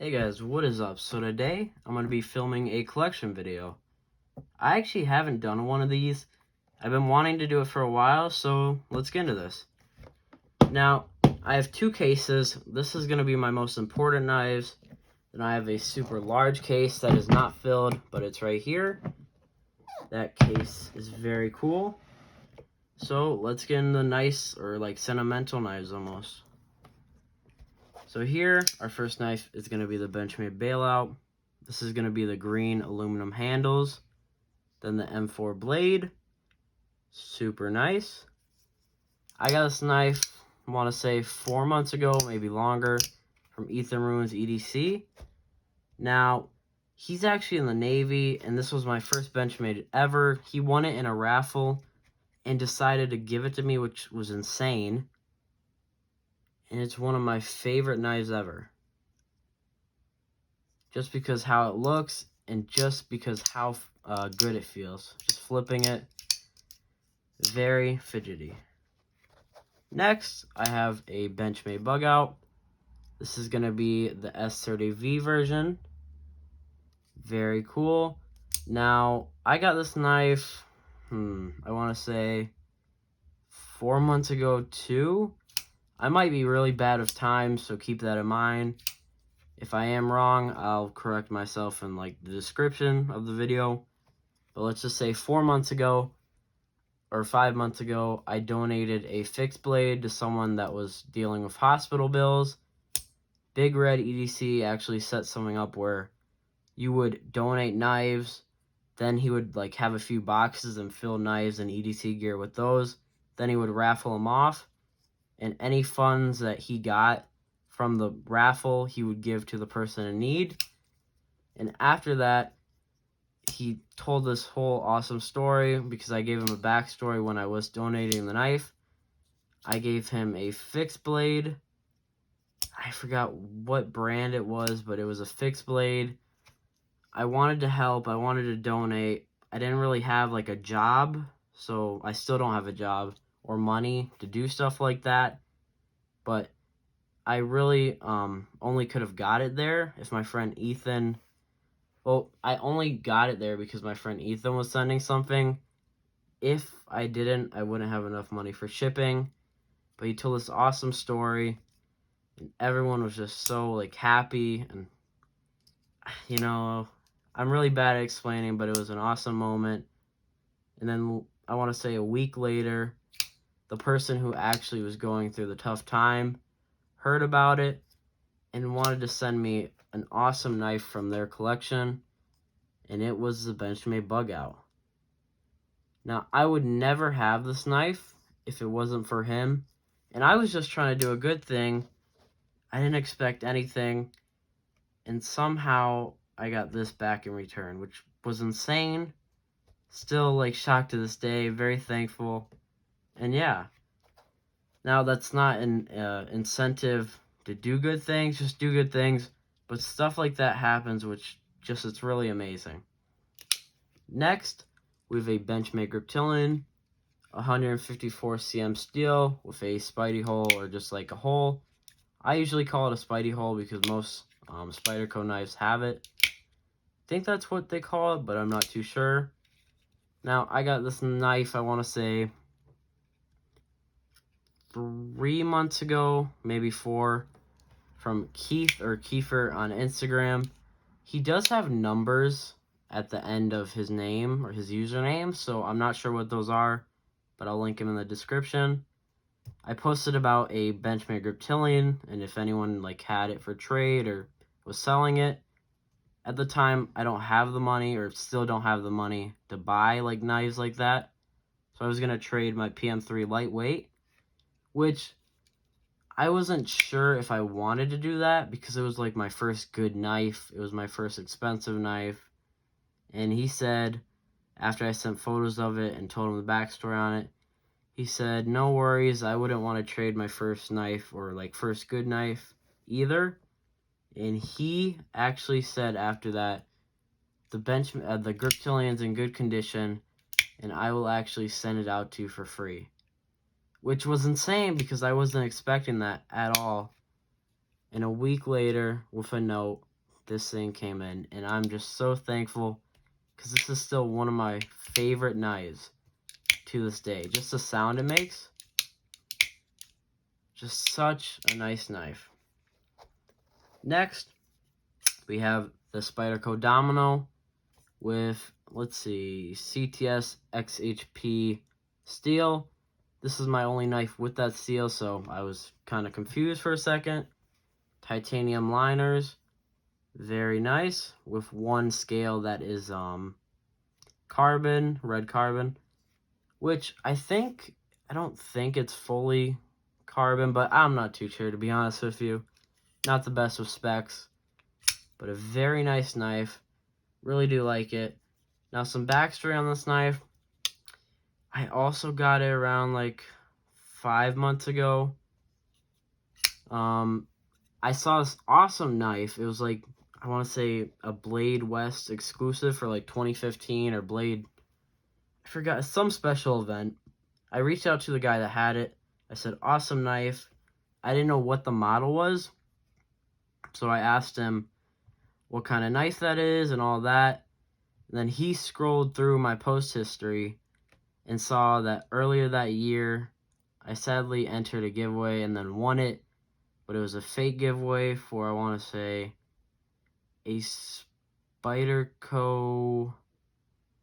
Hey guys, what is up? So today, I'm going to be filming a collection video. I actually haven't done one of these. I've been wanting to do it for a while, so let's get into this. Now, I have two cases. This is going to be my most important knives. Then I have a super large case that is not filled, but it's right here. That case is very cool. So let's get into the nice, or like sentimental knives almost. So here, our first knife is going to be the Benchmade Bailout. This is going to be the green aluminum handles. Then the M4 blade. Super nice. I got this knife, I want to say 4 months ago, maybe longer, from Ethan Ruins EDC. Now, he's actually in the Navy, and this was my first Benchmade ever. He won it in a raffle and decided to give it to me, which was insane. And it's one of my favorite knives ever. Just because how it looks and just because how good it feels. Just flipping it, very fidgety. Next, I have a Benchmade bug out. This is going to be the S30V version. Very cool. Now, I got this knife, I want to say 4 months ago too. I might be really bad with time, so keep that in mind. If I am wrong, I'll correct myself in like the description of the video. But let's just say 4 months ago or 5 months ago, I donated a fixed blade to someone that was dealing with hospital bills. Big Red EDC actually set something up where you would donate knives, then he would like have a few boxes and fill knives and EDC gear with those. Then he would raffle them off, and any funds that he got from the raffle, he would give to the person in need. And after that, he told this whole awesome story because I gave him a backstory when I was donating the knife. I gave him a fixed blade. I forgot what brand it was, but it was a fixed blade. I wanted to help. I wanted to donate. I didn't really have like a job, so I still don't have a job or money to do stuff like that. But I really only could have got it there if my friend Ethan... Well, I only got it there because my friend Ethan was sending something. If I didn't, I wouldn't have enough money for shipping. But he told this awesome story, and everyone was just so like happy. And you know, I'm really bad at explaining, but it was an awesome moment. And then I want to say a week later, the person who actually was going through the tough time heard about it and wanted to send me an awesome knife from their collection, and it was the Benchmade bug out. Now, I would never have this knife if it wasn't for him, and I was just trying to do a good thing. I didn't expect anything, and somehow I got this back in return, which was insane. Still, like, shocked to this day, very thankful, and yeah. Now, that's not an incentive to do good things, just do good things, but stuff like that happens, which just, it's really amazing. Next, we have a Benchmade Reptilian, 154 cm steel with a spidey hole or just like a hole. I usually call it a spidey hole because most Spyderco knives have it. I think that's what they call it, but I'm not too sure. Now, I got this knife, I want to say 3 months ago, maybe 4, from Keith or Kiefer on Instagram. He does have numbers at the end of his name or his username, so I'm not sure what those are, but I'll link him in the description. I posted about a Benchmade Reptilian, and if anyone like had it for trade or was selling it. At the time, I don't have the money, or still don't have the money to buy like knives like that. So I was going to trade my PM3 lightweight, which I wasn't sure if I wanted to do that because it was like my first good knife. It was my first expensive knife. And he said, after I sent photos of it and told him the backstory on it, he said, no worries, I wouldn't want to trade my first knife or like first good knife either. And he actually said after that, the Reptilian's in good condition, and I will actually send it out to you for free. Which was insane because I wasn't expecting that at all. And a week later, with a note, this thing came in, and I'm just so thankful because this is still one of my favorite knives to this day. Just the sound it makes, just such a nice knife. Next, we have the Spyderco Domino with, let's see, CTS XHP steel. This is my only knife with that steel, so I was kind of confused for a second. Titanium liners, very nice, with one scale that is carbon, red carbon, which I don't think it's fully carbon, but I'm not too sure, to be honest with you. Not the best with specs, but a very nice knife. Really do like it. Now, some backstory on this knife. I also got it around like 5 months ago. I saw this awesome knife. It was like, I want to say a Blade West exclusive for like 2015 or Blade, I forgot, some special event. I reached out to the guy that had it. I said, awesome knife. I didn't know what the model was, so I asked him what kind of knife that is and all that. And then he scrolled through my post history and saw that earlier that year, I sadly entered a giveaway and then won it, but it was a fake giveaway for, I want to say, a Spyderco.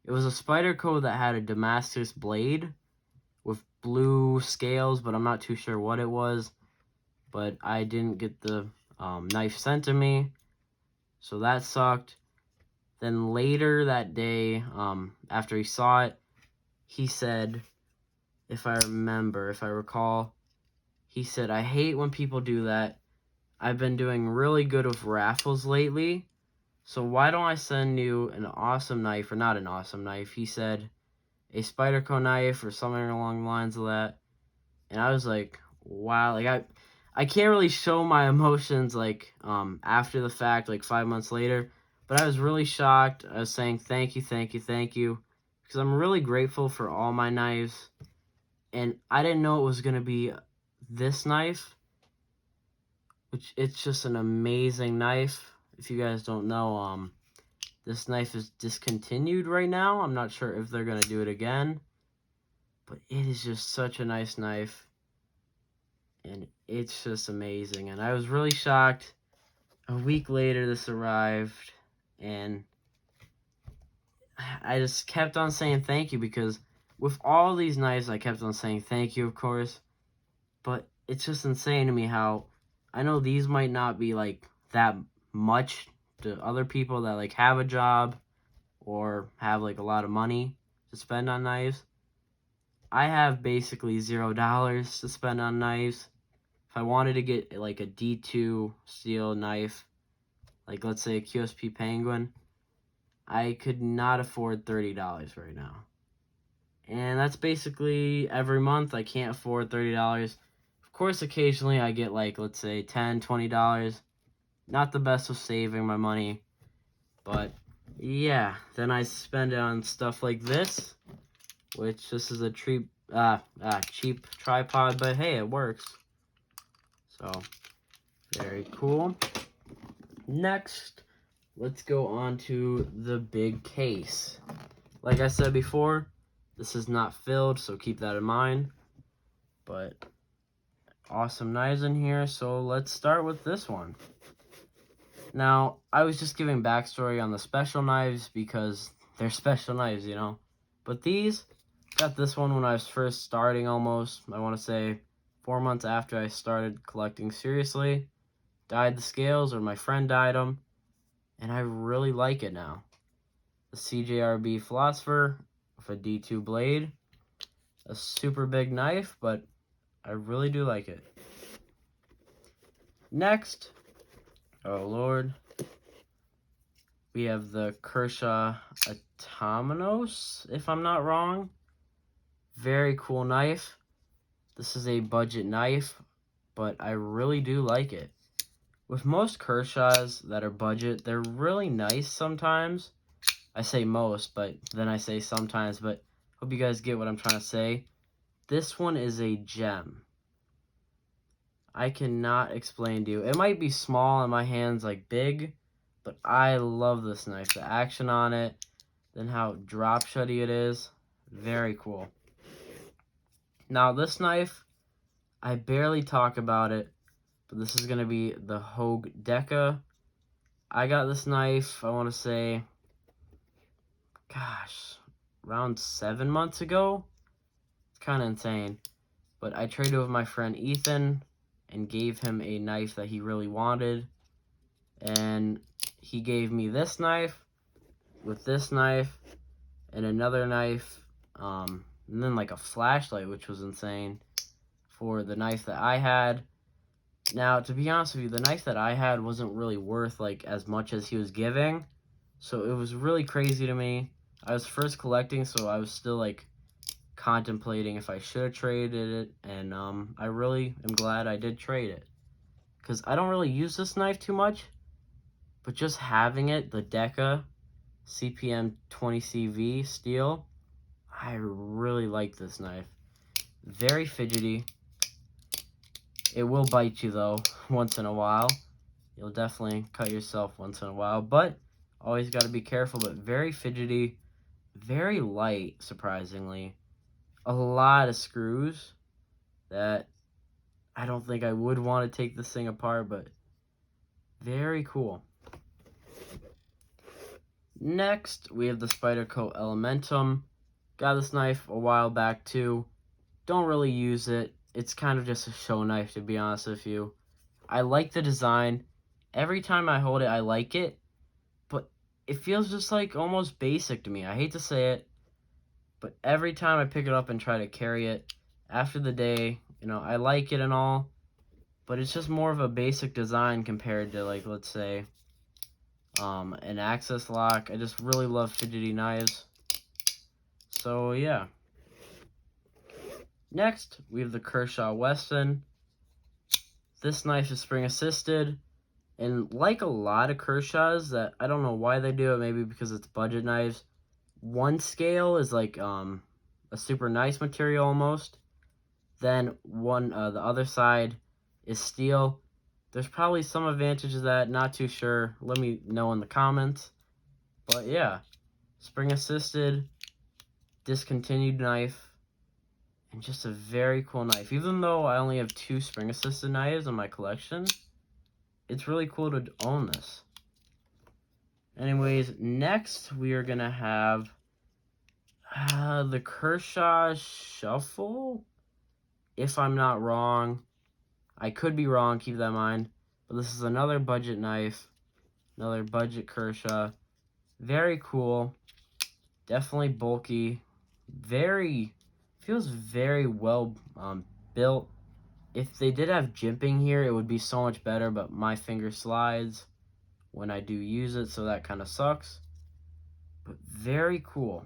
It was a Spyderco that had a Damascus blade with blue scales, but I'm not too sure what it was. But I didn't get the knife sent to me, so that sucked. Then later that day, after he saw it, he said, if I recall, he said, I hate when people do that. I've been doing really good with raffles lately, so why don't I send you an awesome knife, or not an awesome knife, he said, a Spyderco knife or something along the lines of that. And I was like, wow, like I can't really show my emotions like after the fact, like 5 months later, but I was really shocked. I was saying thank you, thank you, thank you, because I'm really grateful for all my knives, and I didn't know it was gonna be this knife, which it's just an amazing knife. If you guys don't know, this knife is discontinued right now. I'm not sure if they're gonna do it again, but it is just such a nice knife, and it's just amazing. And I was really shocked. A week later, this arrived, and I just kept on saying thank you, because with all these knives, I kept on saying thank you, of course, but it's just insane to me how I know these might not be like that much to other people that like have a job or have like a lot of money to spend on knives. I have basically $0 to spend on knives. If I wanted to get like a D2 steel knife, like let's say a QSP Penguin, I could not afford $30 right now. And that's basically every month. I can't afford $30. Of course, occasionally I get like, let's say $10, $20. Not the best with saving my money, but yeah, then I spend it on stuff like this, which this is a cheap tripod, but hey, it works. So, very cool. Next, let's go on to the big case. Like I said before, this is not filled, so keep that in mind. But awesome knives in here, so let's start with this one. Now, I was just giving backstory on the special knives because they're special knives, you know. But these, got this one when I was first starting almost, I want to say 4 months after I started collecting seriously. Dyed the scales, or my friend dyed them, and I really like it now. The CJRB Philosopher with a D2 blade. A super big knife, but I really do like it. Next, oh lord, we have the Kershaw Atominos, if I'm not wrong. Very cool knife. This is a budget knife, but I really do like it. With most Kershaws that are budget, they're really nice sometimes. I say most, but then I say sometimes, but hope you guys get what I'm trying to say. This one is a gem. I cannot explain to you. It might be small and my hand's like big, But I love this knife. The action on it, then how drop shutty it is. Very cool. Now this knife, I barely talk about it, but this is going to be the Hogue Deca. I got this knife, I want to say, gosh, around 7 months ago. It's kind of insane. But I traded with my friend Ethan and gave him a knife that he really wanted. And he gave me this knife with this knife and another knife. And then like a flashlight, which was insane, for the knife that I had. Now, to be honest with you, the knife that I had wasn't really worth like as much as he was giving. So it was really crazy to me. I was first collecting, so I was still like contemplating if I should have traded it, and I really am glad I did trade it, because I don't really use this knife too much, but just having it, the Deca CPM 20CV steel, I really like this knife. Very fidgety. It will bite you though once in a while. You'll definitely cut yourself once in a while, but always got to be careful. But very fidgety, very light, surprisingly. A lot of screws that I don't think I would want to take this thing apart, but very cool. Next, we have the Spyderco Elementum. Got this knife a while back too. Don't really use it. It's kind of just a show knife, to be honest with you. I like the design. Every time I hold it, I like it, but it feels just like almost basic to me. I hate to say it, but every time I pick it up and try to carry it, after the day, you know, I like it and all, but it's just more of a basic design compared to, like, let's say, an access lock. I just really love fidgety knives. So, yeah. Next, we have the Kershaw Wesson. This knife is spring assisted, and like a lot of Kershaws that I don't know why they do it, maybe because it's budget knives, one scale is like a super nice material almost. Then the other side is steel. There's probably some advantage of that, not too sure. Let me know in the comments. But yeah, spring assisted, discontinued knife, and just a very cool knife. Even though I only have 2 spring assisted knives in my collection, it's really cool to own this. Anyways, next we are gonna have the Kershaw Shuffle, if I'm not wrong. I could be wrong, keep that in mind. But this is another budget knife, another budget Kershaw. Very cool, definitely bulky, feels very well built. If they did have jimping here, it would be so much better, but my finger slides when I do use it, so that kind of sucks. But very cool.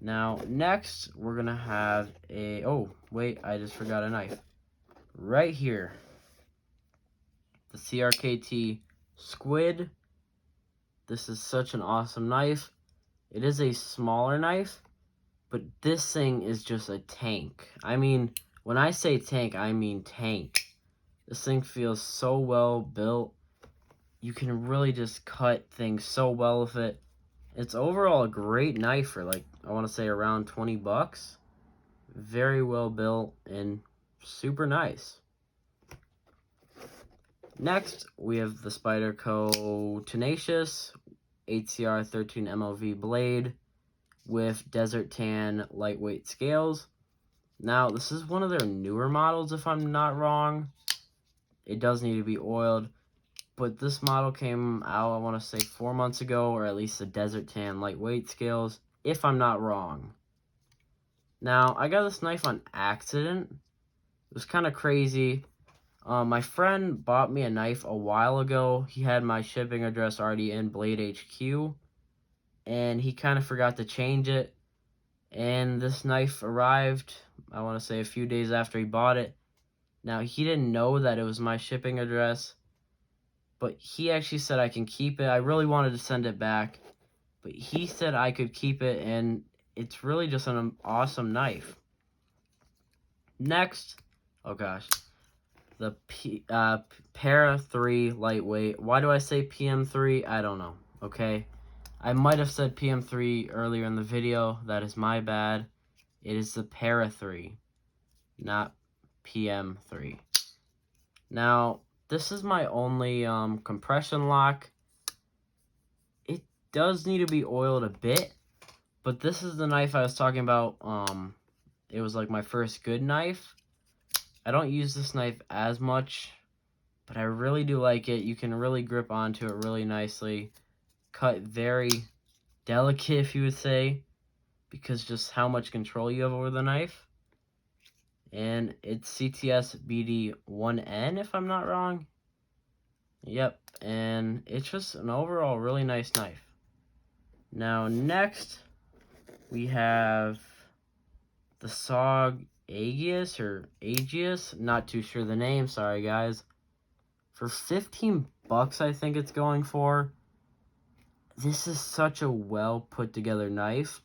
Now, next, we're going to have a... Oh, wait, I just forgot a knife. Right here. The CRKT Squid. This is such an awesome knife. It is a smaller knife, but this thing is just a tank. I mean, when I say tank, I mean tank. This thing feels so well built. You can really just cut things so well with it. It's overall a great knife for, like, I want to say around 20 bucks. Very well built and super nice. Next, we have the Spyderco Tenacious HCR 13 MOV blade with Desert Tan lightweight scales. Now, this is one of their newer models, if I'm not wrong. It does need to be oiled, but this model came out, I want to say 4 months ago, or at least the Desert Tan lightweight scales, if I'm not wrong. Now, I got this knife on accident. It was kind of crazy. My friend bought me a knife a while ago. He had my shipping address already in Blade HQ, and he kind of forgot to change it. And this knife arrived, I want to say a few days after he bought it. Now, he didn't know that it was my shipping address, but he actually said I can keep it. I really wanted to send it back, but he said I could keep it, and it's really just an awesome knife. Next, oh gosh, the Para 3 lightweight. Why do I say PM3? I don't know, okay? I might have said PM3 earlier in the video. That is my bad. It is the Para 3, not PM3. Now, this is my only compression lock. It does need to be oiled a bit, but this is the knife I was talking about. It was like my first good knife. I don't use this knife as much, but I really do like it. You can really grip onto it really nicely. Cut very delicate, if you would say, because just how much control you have over the knife. And it's CTS BD1N, if I'm not wrong. Yep, and it's just an overall really nice knife. Now next, we have the SOG Aegis or Aegis, not too sure the name, sorry guys. For 15 bucks, I think it's going for. This is such a well put together knife.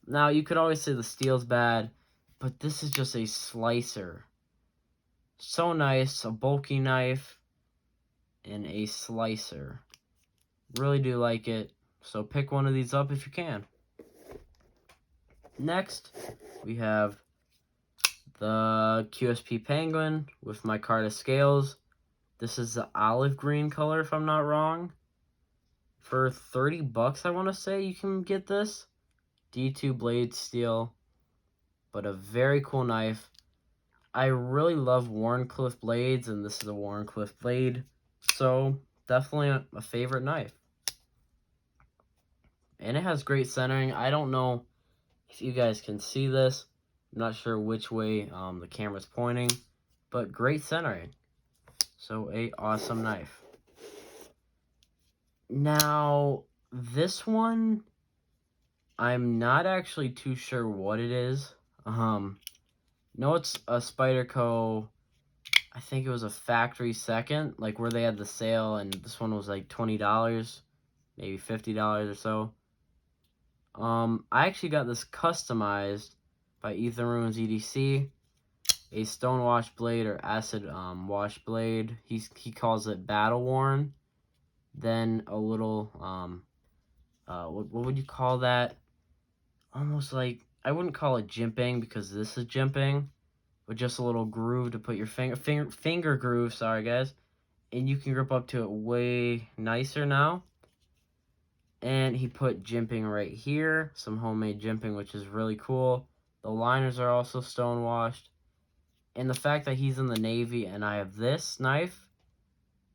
Now, you could always say the steel's bad, but this is just a slicer. So nice, a bulky knife, and a slicer. Really do like it, so pick one of these up if you can. Next, we have the QSP Penguin with micarta scales. This is the olive green color, if I'm not wrong. For 30 bucks, I want to say you can get this. D2 blade steel, but a very cool knife. I really love Wharncliffe blades, and this is a Wharncliffe blade, so definitely a favorite knife. And it has great centering. I don't know if you guys can see this. I'm not sure which way the camera's pointing, but great centering. So a awesome knife. Now, this one, I'm not actually too sure what it is. No, it's a Spyderco, I think it was a factory second, like where they had the sale, and this one was like $20, maybe $50 or so. I actually got this customized by Ethan Ruins EDC, a stonewash blade or acid wash blade. He calls it battle worn. Then a little what would you call that? Almost like, I wouldn't call it jimping because this is jimping, but just a little groove to put your finger groove, sorry guys, and you can grip up to it way nicer now. And he put jimping right here, some homemade jimping, which is really cool. The liners are also stonewashed. And the fact that he's in the Navy and I have this knife,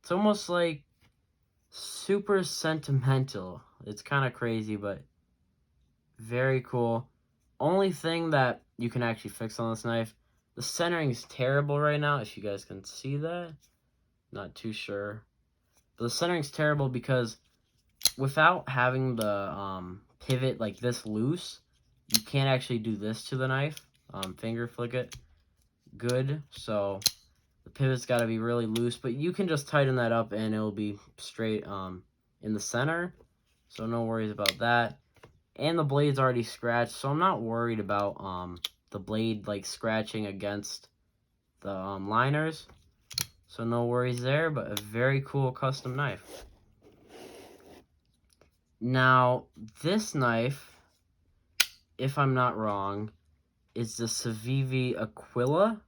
it's almost like super sentimental. It's kind of crazy, but very cool. Only thing that you can actually fix on this knife, the centering is terrible right now, if you guys can see that. Not too sure. But the centering's terrible because without having the pivot like this loose, you can't actually do this to the knife. Finger flick it. Good. So the pivot's got to be really loose, but you can just tighten that up and it'll be straight in the center. So no worries about that. And the blade's already scratched, so I'm not worried about the blade like scratching against the liners. So no worries there, but a very cool custom knife. Now, this knife, if I'm not wrong, is the Civivi Aquila.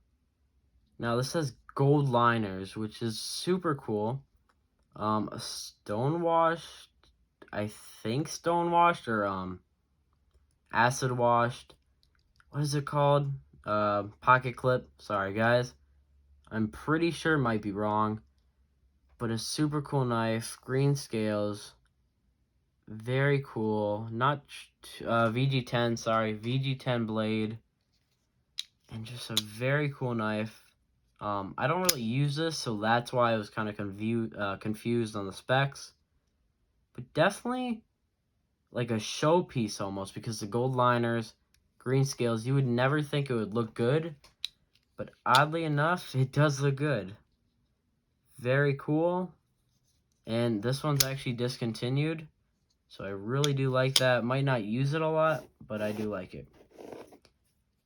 Now, this has gold liners, which is super cool. A stonewashed, I think stonewashed or acid washed. What is it called? Pocket clip. Sorry, guys. I'm pretty sure it might be wrong, but a super cool knife. Green scales. Very cool. Not VG10, sorry. VG10 blade. And just a very cool knife. I don't really use this, so that's why I was kind of confused on the specs. But definitely like a showpiece almost, because the gold liners, green scales, you would never think it would look good. But oddly enough, it does look good. Very cool. And this one's actually discontinued. So I really do like that. Might not use it a lot, but I do like it.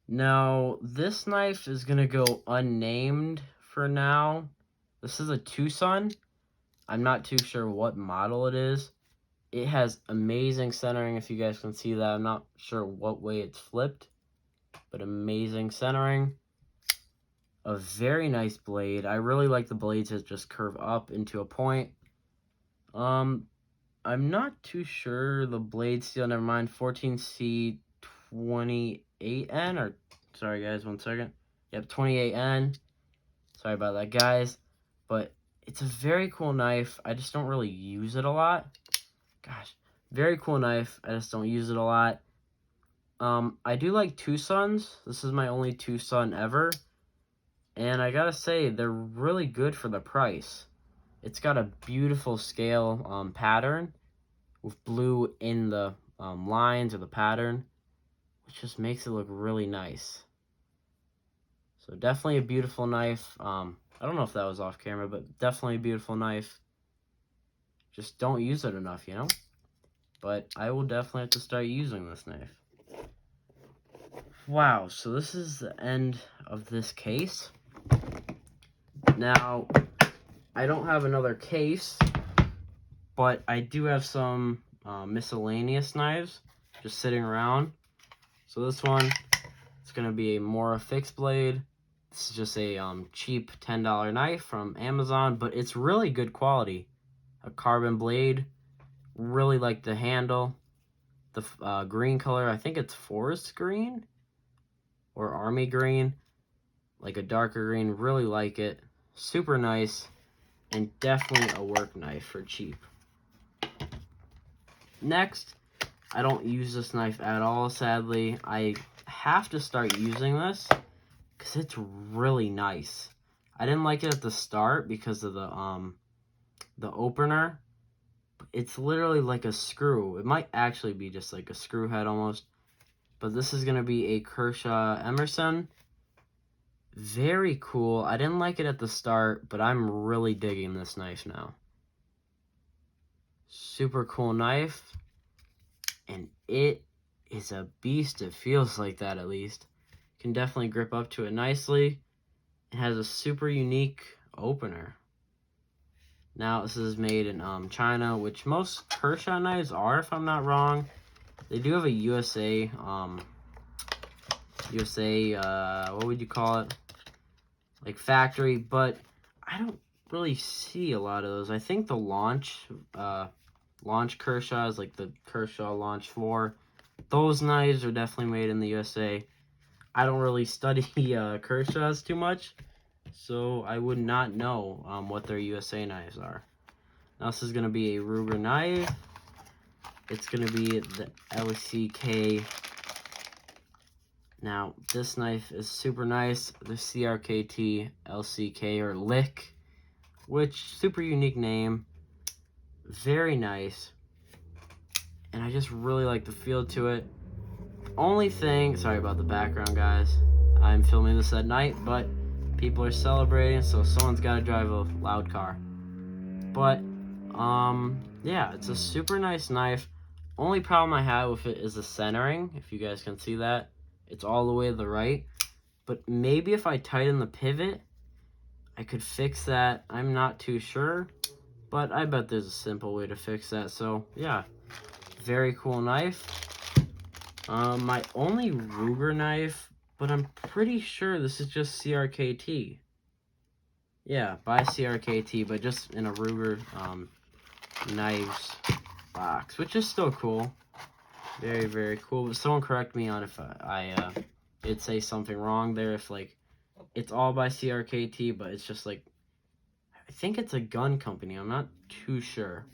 Now, this knife is going to go unnamed for now. This is a Tucson. I'm not too sure what model it is. It has amazing centering, if you guys can see that. I'm not sure what way it's flipped, but amazing centering. A very nice blade. I really like the blades that just curve up into a point. I'm not too sure the blade steel, never mind, 14C28N, or, sorry guys, 1 second. Yep, 28N. Sorry about that, guys. But it's a very cool knife. I just don't really use it a lot. Gosh, very cool knife. I just don't use it a lot. I do like Tucsons. This is my only Tucson ever. And I gotta say, they're really good for the price. It's got a beautiful scale pattern with blue in the lines of the pattern, which just makes it look really nice. So definitely a beautiful knife. I don't know if that was off camera, but definitely a beautiful knife. Just don't use it enough, you know? But I will definitely have to start using this knife. Wow, so this is the end of this case. Now, I don't have another case, but I do have some miscellaneous knives just sitting around. So this one, it's going to be a Mora fixed blade. This is just a cheap $10 knife from Amazon, but it's really good quality. A carbon blade. Really like the handle. The green color, I think it's forest green or army green. Like a darker green. Really like it. Super nice. And definitely a work knife for cheap. Next, I don't use this knife at all, sadly. I have to start using this because it's really nice. I didn't like it at the start because of the opener. It's literally like a screw. It might actually be just like a screw head almost. But this is going to be a Kershaw Emerson. Very cool. I didn't like it at the start, but I'm really digging this knife now. Super cool knife. And it is a beast. It feels like that at least. Can definitely grip up to it nicely. It has a super unique opener. Now this is made in China, which most Kershaw knives are, if I'm not wrong. They do have a USA, what would you call it? Like factory, but I don't really see a lot of those. I think the launch Kershaw is like the Kershaw Launch 4. Those knives are definitely made in the USA. I don't really study Kershaws too much, so I would not know what their USA knives are. Now this is going to be a Ruger knife. It's going to be the LCK. Now this knife is super nice. The CRKT LCK, or Lick, which super unique name. Very nice. And I just really like the feel to it. Only thing, sorry about the background, guys. I'm filming this at night, but people are celebrating, so someone's got to drive a loud car. But, yeah, it's a super nice knife. Only problem I have with it is the centering, if you guys can see that. It's all the way to the right. But maybe if I tighten the pivot, I could fix that. I'm not too sure, but I bet there's a simple way to fix that. So, yeah, very cool knife. My only Ruger knife, but I'm pretty sure this is just CRKT. Yeah, by CRKT, but just in a Ruger knives box, which is still cool. Very, very cool. But someone correct me on if I did say something wrong there. If, like, it's all by CRKT, but it's just, like, I think it's a gun company. I'm not too sure.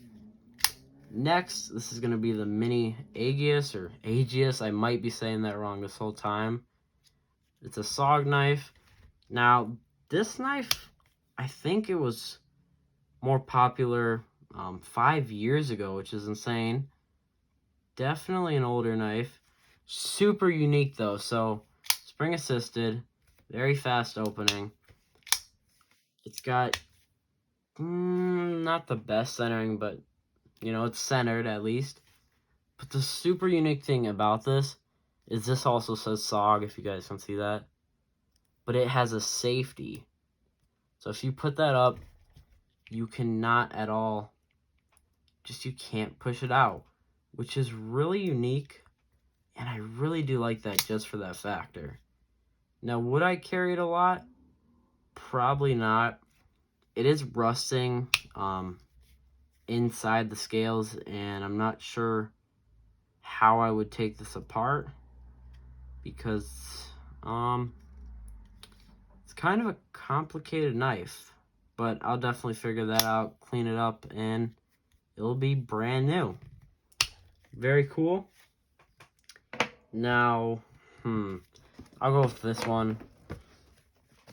Next, this is going to be the Mini Aegis, or Aegis. I might be saying that wrong this whole time. It's a SOG knife. Now, this knife, I think it was more popular 5 years ago, which is insane. Definitely an older knife. Super unique, though. So, spring assisted. Very fast opening. It's got not the best centering, but you know, it's centered at least. But the super unique thing about this is this also says SOG, if you guys can see that. But it has a safety. So if you put that up, you cannot at all, you can't push it out, which is really unique, and I really do like that just for that factor. Now, would I carry it a lot? Probably not. It is rusting inside the scales, and I'm not sure how I would take this apart because it's kind of a complicated knife, but I'll definitely figure that out, clean it up, and it'll be brand new. Very cool. Now, I'll go with this one.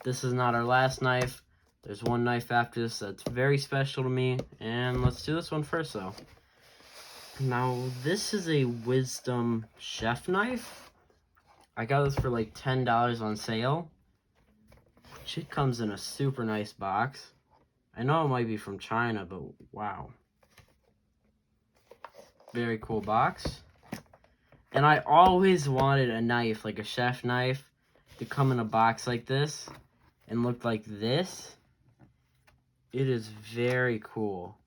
This is not our last knife. There's one knife after this that's very special to me, and let's do this one first, though. Now, this is a Wisdom chef knife. I got this for like $10 on sale, which it comes in a super nice box. I know it might be from China, but wow. Very cool box. And I always wanted a knife, like a chef knife, to come in a box like this and look like this. It is very cool.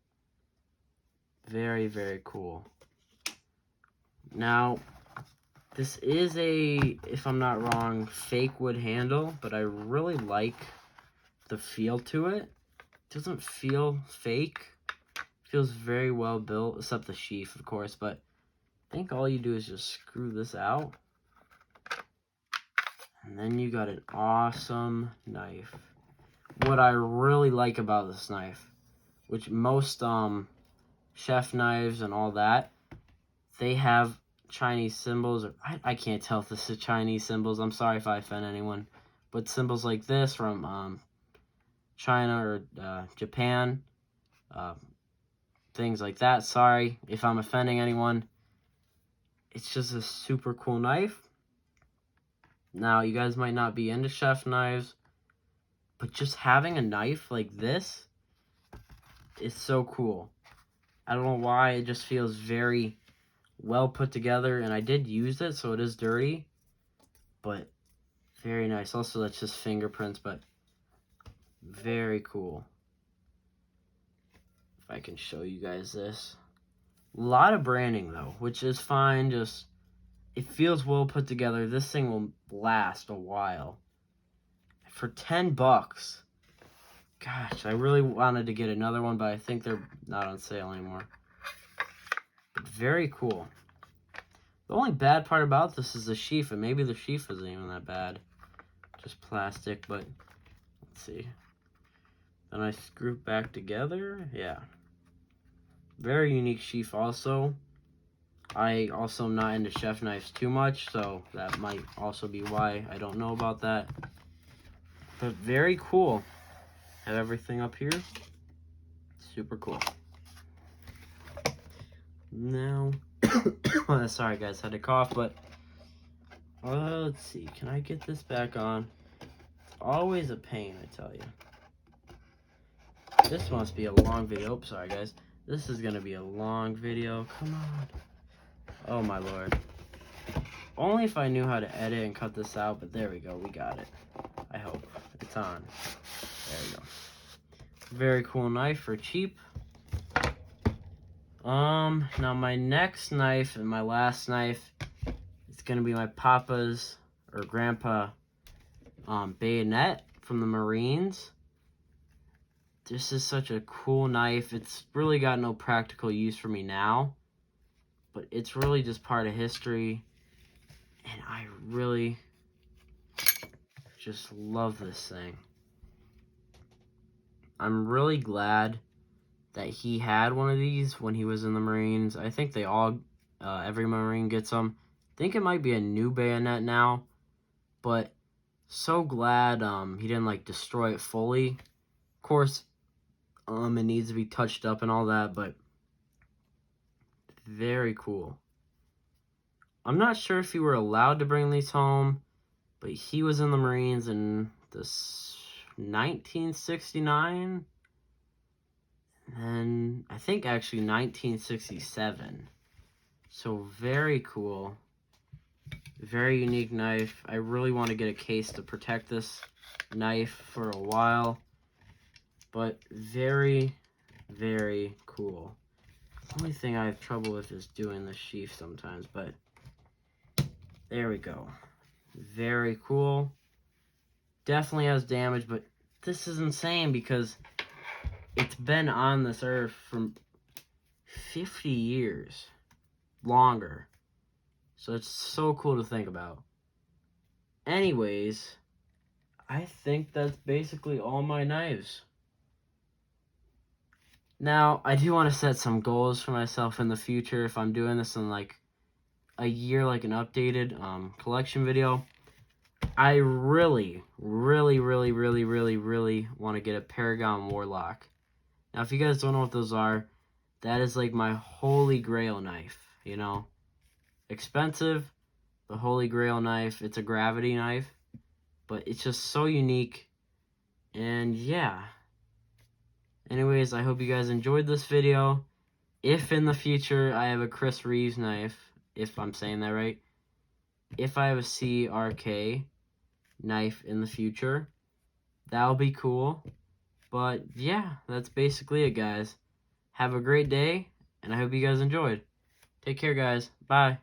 Very, very cool. Now, this is a, if I'm not wrong, fake wood handle, but I really like the feel to it. It doesn't feel fake. It feels very well built, except the sheath, of course, but I think all you do is just screw this out. And then you got an awesome knife. What I really like about this knife, which most chef knives and all that, they have Chinese symbols, or I can't tell if this is Chinese symbols. I'm sorry if I offend anyone, but symbols like this from China or Japan, things like that. Sorry if I'm offending anyone. It's just a super cool knife. Now, you guys might not be into chef knives, but just having a knife like this is so cool. I don't know why, it just feels very well put together, and I did use it, so it is dirty, but very nice. Also, that's just fingerprints, but very cool. If I can show you guys this. A lot of branding, though, which is fine. Just, it feels well put together. This thing will last a while. For $10. Gosh, I really wanted to get another one, but I think they're not on sale anymore. But very cool. The only bad part about this is the sheath, and maybe the sheath isn't even that bad. Just plastic, but let's see. Then I screw it back together. Yeah. Very unique sheath also. I also am not into chef knives too much, so that might also be why I don't know about that. But very cool. Have everything up here. Super cool. Now, sorry guys, had to cough, but let's see. Can I get this back on? It's always a pain, I tell you. This must be a long video. Oops, sorry guys. This is gonna be a long video. Come on. Oh my lord. Only if I knew how to edit and cut this out, but there we go. We got it. I hope. It's on. There we go. Very cool knife for cheap. Now my next knife and my last knife is gonna be my papa's or grandpa bayonet from the Marines. This is such a cool knife. It's really got no practical use for me now, but it's really just part of history, and I really just love this thing. I'm really glad that he had one of these when he was in the Marines. I think they all, every Marine gets them. I think it might be a new bayonet now, but so glad he didn't like destroy it fully. Of course, it needs to be touched up and all that, but very cool. I'm not sure if you were allowed to bring these home, but he was in the Marines in this 1969, and I think actually 1967. So very cool. Very unique knife. I really want to get a case to protect this knife for a while. but very, very cool. The only thing I have trouble with is doing the sheath sometimes, but there we go. Very cool. Definitely has damage, but this is insane because it's been on this earth for 50 years. Longer. So it's so cool to think about. Anyways, I think that's basically all my knives. Now, I do want to set some goals for myself in the future if I'm doing this in like a year, like an updated collection video. I really want to get a Paragon Warlock. Now, if you guys don't know what those are, that is like my holy grail knife, you know? Expensive, the holy grail knife. It's a gravity knife, but it's just so unique. And yeah. Anyways, I hope you guys enjoyed this video. If in the future I have a Chris Reeves knife, if I'm saying that right, if I have a CRK knife in the future, that'll be cool. But yeah, that's basically it, guys. Have a great day, and I hope you guys enjoyed. Take care, guys. Bye.